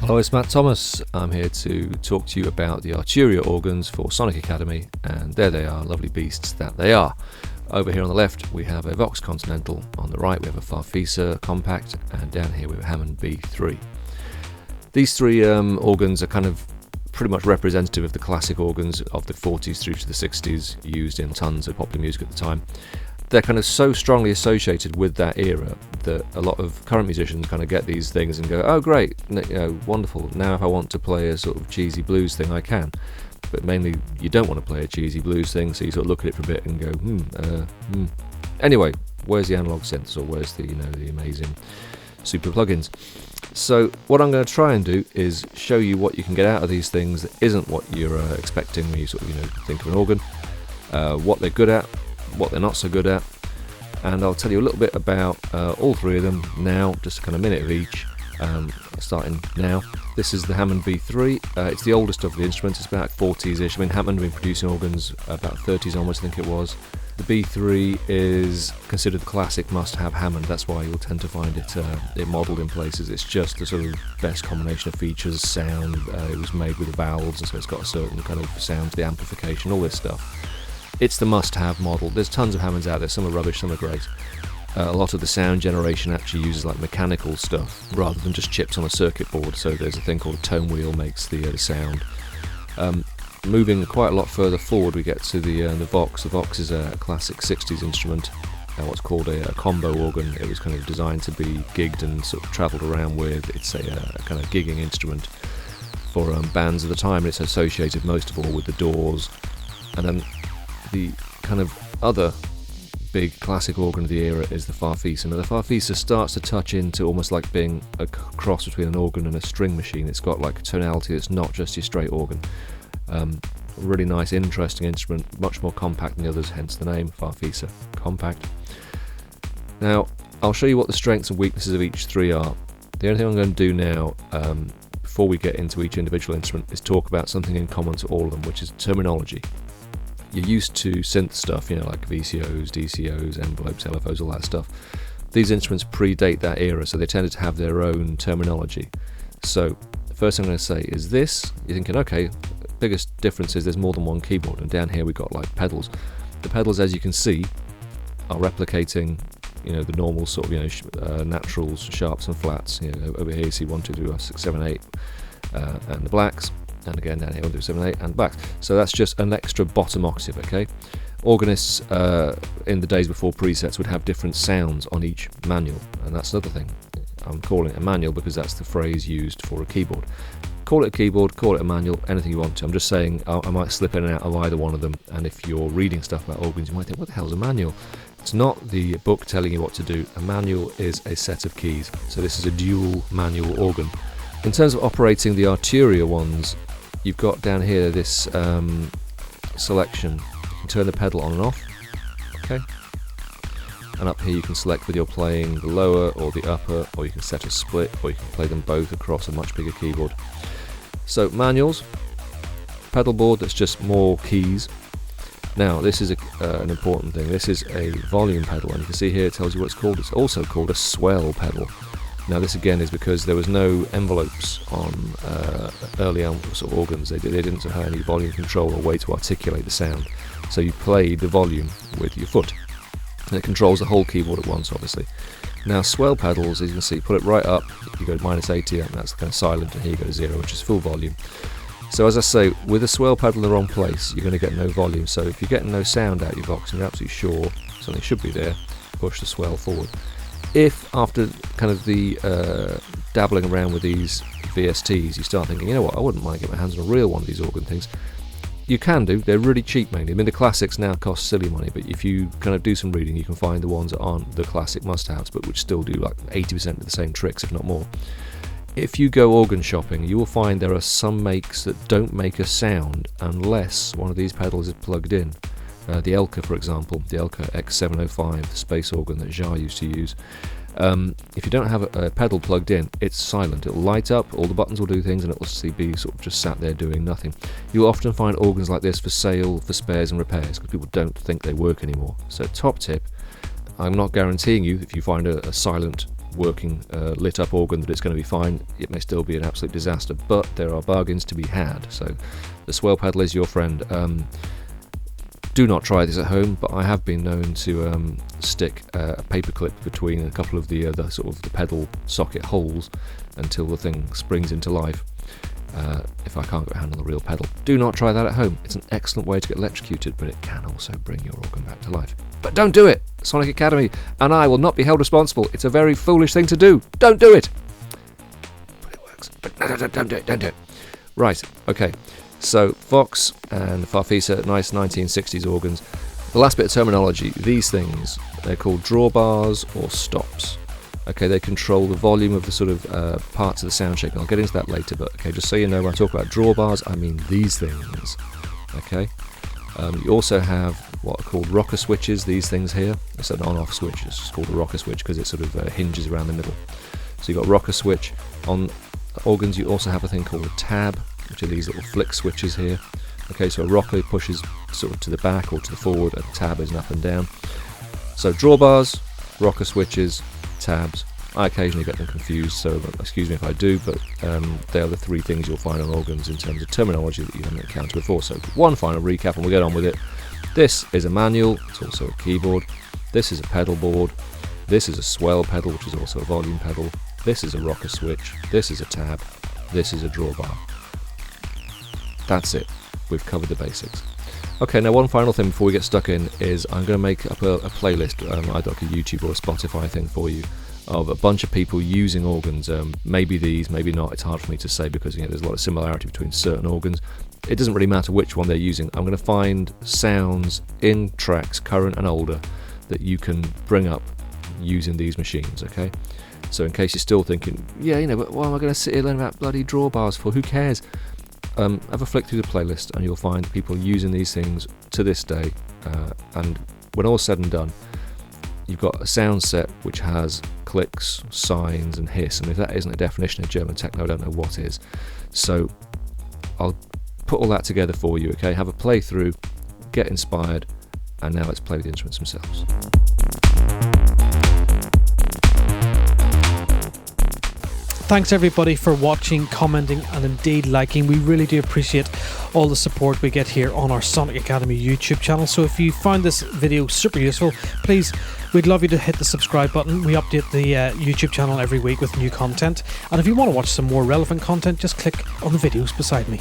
Hello, it's Matt Thomas. I'm here to talk to you about the Arturia organs for Sonic Academy, and there they are, lovely beasts that they are. Over here on the left we have a Vox Continental, on the right we have a Farfisa Compact, and down here we have a Hammond B3. These three organs are kind of pretty much representative of the classic organs of the 40s through to the 60s, used in tons of popular music at the time. They're kind of so strongly associated with that era that a lot of current musicians kind of get these things and go, oh great, wonderful, now if I want to play a sort of cheesy blues thing I can. But mainly you don't want to play a cheesy blues thing, so you sort of look at it for a bit and go, Anyway, where's the analog synths, or where's the the amazing super plugins? So what I'm going to try and do is show you what you can get out of these things that isn't what you're expecting when you sort of think of an organ, what they're good at, what they're not so good at, and I'll tell you a little bit about all three of them now, just a kind of minute of each, starting now. This is the Hammond B3. It's the oldest of the instruments. It's about 40s-ish. I mean, Hammond have been producing organs about 30s onwards, I think it was. The B3 is considered the classic must-have Hammond. That's why you'll tend to find it modelled in places. It's just the sort of best combination of features, sound. It was made with the valves, and so it's got a certain kind of sound to the amplification, all this stuff. It's the must-have model. There's tons of Hammonds out there. Some are rubbish, some are great. A lot of the sound generation actually uses like mechanical stuff rather than just chips on a circuit board. So there's a thing called a tone wheel makes the sound. Moving quite a lot further forward, we get to the Vox. The Vox is a classic 60s instrument, what's called a combo organ. It was kind of designed to be gigged and sort of travelled around with. It's a kind of gigging instrument for bands of the time, and it's associated most of all with the Doors. And then the kind of other big classic organ of the era is the Farfisa. Now the Farfisa starts to touch into almost like being a cross between an organ and a string machine. It's got like a tonality that's not just your straight organ. Really nice, interesting instrument, much more compact than the others, hence the name, Farfisa Compact. Now I'll show you what the strengths and weaknesses of each three are. The only thing I'm going to do now, before we get into each individual instrument, is talk about something in common to all of them, which is terminology. You're used to synth stuff, like VCOs, DCOs, envelopes, LFOs, all that stuff. These instruments predate that era, so they tended to have their own terminology. So the first thing I'm going to say is this. You're thinking, okay, biggest difference is there's more than one keyboard, and down here we've got like pedals. The pedals, as you can see, are replicating the normal sort of naturals, sharps and flats. Over here you see 1, 2, 3, 4, 6, 7, 8, and the blacks. And again down here 1, 2, 7, 8 and blacks. So that's just an extra bottom octave, okay? Organists in the days before presets would have different sounds on each manual, and that's another thing. I'm calling it a manual because that's the phrase used for a keyboard. Call it a keyboard, call it a manual, anything you want to. I'm just saying I might slip in and out of either one of them, and if you're reading stuff about organs you might think, what the hell is a manual? It's not the book telling you what to do. A manual is a set of keys, so this is a dual manual organ. In terms of operating the Arturia ones, you've got down here this selection. You can turn the pedal on and off, okay? And up here you can select whether you're playing the lower or the upper, or you can set a split, or you can play them both across a much bigger keyboard. So pedal board that's just more keys. Now this is an important thing. This is a volume pedal, and you can see here it tells you what it's called. It's also called a swell pedal. Now this again is because there was no envelopes on early sort of organs. They didn't have any volume control or way to articulate the sound. So you played the volume with your foot. And it controls the whole keyboard at once, obviously. Now swell pedals, as you can see, put it right up, you go to -80, and that's kind of silent, and here you go to 0, which is full volume. So as I say, with a swell pedal in the wrong place, you're going to get no volume. So if you're getting no sound out of your Vox and you're absolutely sure something should be there, push the swell forward. If after kind of the dabbling around with these VSTs, you start thinking, you know what, I wouldn't mind getting my hands on a real one of these organ things, you can do. They're really cheap mainly. I mean, the classics now cost silly money, but if you kind of do some reading, you can find the ones that aren't the classic must-haves, but which still do like 80% of the same tricks, if not more. If you go organ shopping, you will find there are some makes that don't make a sound unless one of these pedals is plugged in. The Elka, for example, the Elka X705, the space organ that Jar used to use. If you don't have a pedal plugged in, it's silent. It'll light up, all the buttons will do things, and it'll be sort of just sat there doing nothing. You'll often find organs like this for sale, for spares and repairs, because people don't think they work anymore. So top tip, I'm not guaranteeing you if you find a silent working lit up organ that it's going to be fine. It may still be an absolute disaster, but there are bargains to be had. So the Swell Pedal is your friend. Do not try this at home, but I have been known to stick a paper clip between a couple of the sort of the pedal socket holes until the thing springs into life. If I can't get a hand on the real pedal, do not try that at home. It's an excellent way to get electrocuted, but it can also bring your organ back to life. But don't do it! Sonic Academy and I will not be held responsible. It's a very foolish thing to do. Don't do it! But it works. But no, don't do it. Right, okay. So, Vox and Farfisa, nice 1960s organs. The last bit of terminology, these things, they're called drawbars or stops. Okay, they control the volume of the sort of parts of the sound shape. I'll get into that later, but okay, just so you know, when I talk about drawbars, I mean these things. Okay, you also have what are called rocker switches, these things here. It's an on-off switch, it's just called a rocker switch because it sort of hinges around the middle. So you've got rocker switch. On organs, you also have a thing called a tab, which are these little flick switches here. Okay, so a rocker pushes sort of to the back or to the forward, and a tab is an up and down. So drawbars, rocker switches, tabs. I occasionally get them confused, so excuse me if I do, but they are the three things you'll find on organs in terms of terminology that you haven't encountered before. So one final recap and we'll get on with it. This is a manual, it's also a keyboard. This is a pedal board. This is a swell pedal, which is also a volume pedal. This is a rocker switch. This is a tab. This is a drawbar. That's it. We've covered the basics. Okay, now one final thing before we get stuck in is I'm going to make up a playlist, either like a YouTube or a Spotify thing for you, of a bunch of people using organs. Maybe these, maybe not. It's hard for me to say because there's a lot of similarity between certain organs. It doesn't really matter which one they're using. I'm going to find sounds in tracks, current and older, that you can bring up using these machines, okay? So in case you're still thinking, yeah, but why am I going to sit here learning about bloody drawbars for? Who cares? Have a flick through the playlist and you'll find people using these things to this day, and when all's said and done, you've got a sound set which has clicks, sines and hiss, and if that isn't a definition of German techno, I don't know what is. So I'll put all that together for you, okay? Have a play through, get inspired, and now let's play with the instruments themselves. Thanks everybody for watching, commenting and indeed liking. We really do appreciate all the support we get here on our Sonic Academy YouTube channel. So if you found this video super useful, please, we'd love you to hit the subscribe button. We update the YouTube channel every week with new content. And if you want to watch some more relevant content, just click on the videos beside me.